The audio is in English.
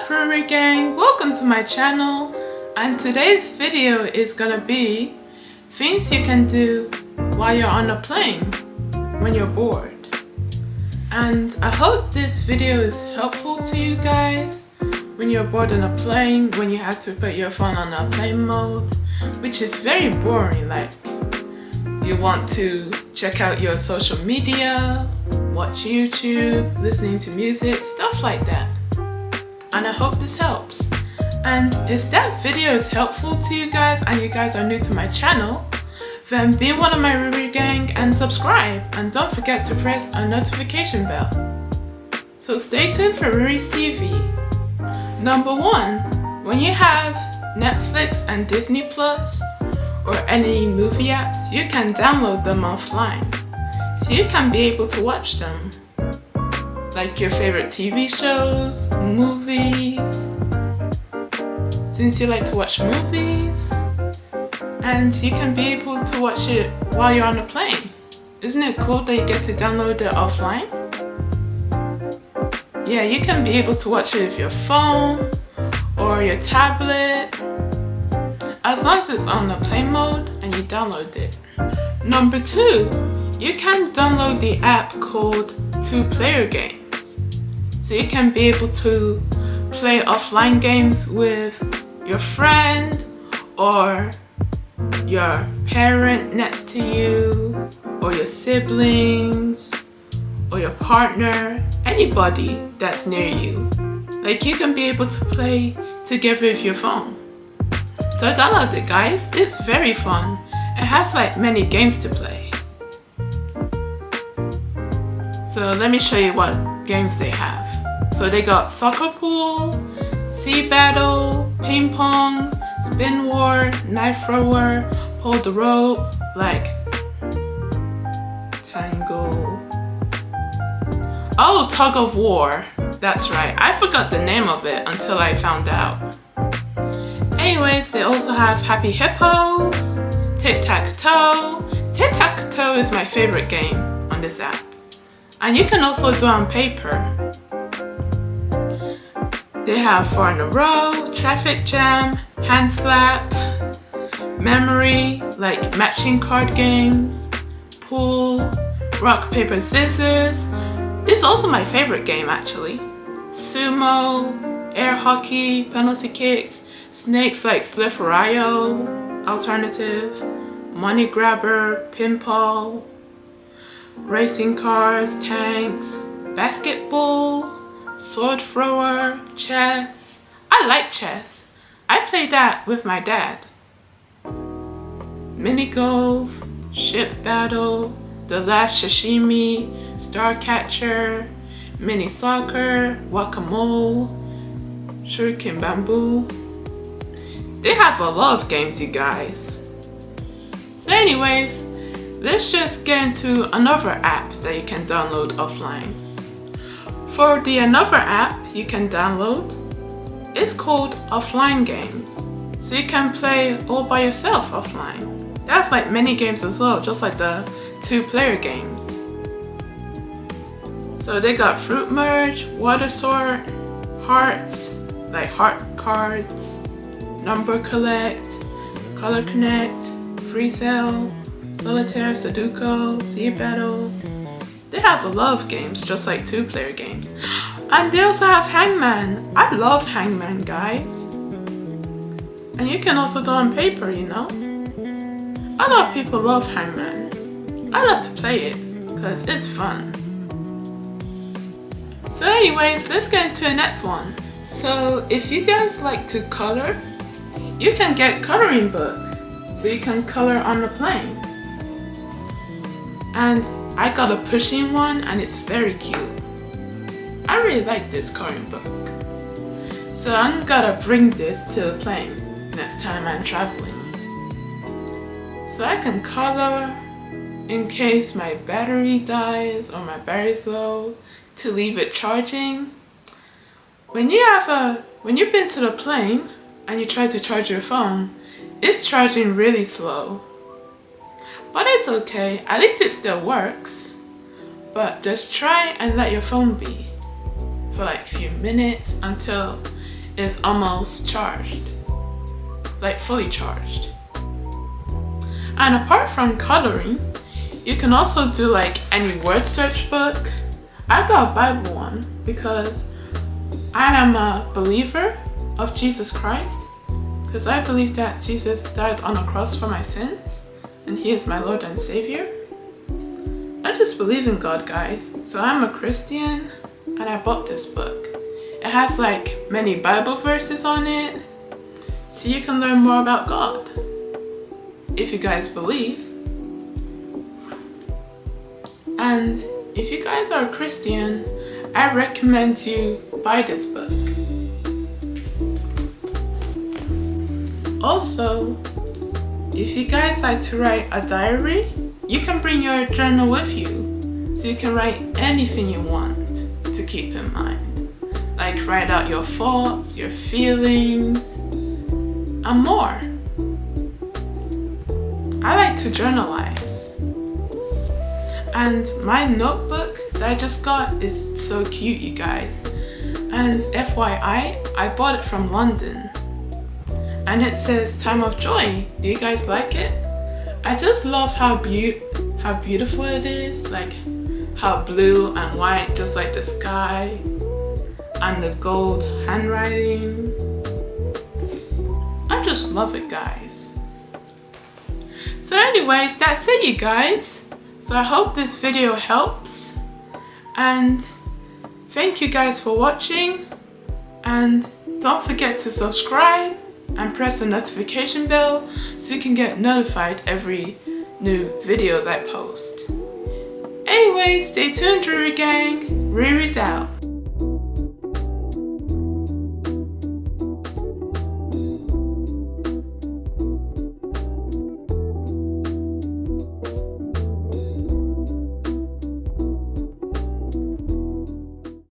Riri gang, welcome to my channel, and today's video is gonna be things you can do while you're on a plane when you're bored. And I hope this video is helpful to you guys when you're bored on a plane, when you have to put your phone on airplane mode, which is very boring. Like, you want to check out your social media, watch YouTube, listening to music, stuff like that. And I hope this helps. And if that video is helpful to you guys and you guys are new to my channel, then be one of my Riri gang and subscribe, and don't forget to press a notification bell. So stay tuned for Riri's TV. Number 1, when you have Netflix and Disney Plus or any movie apps, you can download them offline, so you can be able to watch them, like your favorite TV shows, movies, since you like to watch movies, and you can be able to watch it while you're on a plane. Isn't it cool that you get to download it offline? Yeah, you can be able to watch it with your phone or your tablet, as long as it's on the plane mode and you download it. Number 2, you can download the app called 2-Player Games. So you can be able to play offline games with your friend or your parent next to you, or your siblings, or your partner, anybody that's near you. Like, you can be able to play together with your phone. So download it, guys. It's very fun. It has like many games to play. So let me show you what games they have. So they got soccer pool, sea battle, ping pong, spin war, knife thrower, hold the rope, like tango. Oh, tug of war. That's right. I forgot the name of it until I found out. Anyways, they also have Happy Hippos, Tic-Tac-Toe. Tic-Tac-Toe is my favorite game on this app. And you can also do it on paper. They have 4 in a row, traffic jam, hand slap, memory, like matching card games, pool, rock, paper, scissors. This is also my favorite game actually. Sumo, air hockey, penalty kicks, snakes like Slither.io, alternative, money grabber, pinball, racing cars, tanks, basketball, sword thrower, chess. I like chess. I play that with my dad. Mini golf, ship battle, the last sashimi, star catcher, mini soccer, whack-a-mole, shuriken bamboo. They have a lot of games, you guys. So anyways, let's just get into another app that you can download offline. For the another app you can download, it's called Offline Games. So you can play all by yourself offline. They have like many games as well, just like the 2-Player Games. So they got Fruit Merge, Water Sort, Hearts, like heart cards, Number Collect, Color Connect, Free Cell, Solitaire, Sudoku, Sea Battle. They have a lot of games, just like 2-Player Games. And they also have Hangman. I love Hangman, guys. And you can also do it on paper, you know. A lot of people love Hangman. I love to play it because it's fun. So anyways, let's get into the next one. So if you guys like to color, you can get coloring book, so you can color on the plane. And I got a pushing one and it's very cute. I really like this coloring book. So I'm gonna bring this to the plane next time I'm traveling. So I can color in case my battery dies or my battery's low, to leave it charging. When you've been to the plane and you try to charge your phone, it's charging really slow. But it's okay, at least it still works. But just try and let your phone be for like a few minutes until is almost charged, like fully charged. And apart from coloring, you can also do like any word search book. I got a Bible one because I am a believer of Jesus Christ, because I believe that Jesus died on a cross for my sins and he is my Lord and Savior. I just believe in God, guys. So I'm a Christian and I bought this book. It has like many Bible verses on it, so you can learn more about God if you guys believe. And if you guys are a Christian, I recommend you buy this book. Also, if you guys like to write a diary, you can bring your journal with you, so you can write anything you want to keep in mind. Like write out your thoughts, your feelings, and more. I like to journalize. And my notebook that I just got is so cute, you guys. And FYI, I bought it from London. And it says Time of Joy. Do you guys like it? I just love how beautiful it is. Like how blue and white, just like the sky. And the gold handwriting. I just love it, guys. So anyways, that's it, you guys. So I hope this video helps, and thank you guys for watching, and don't forget to subscribe and press the notification bell so you can get notified every new videos I post. Anyway, stay tuned, Drury Gang. Riri's out.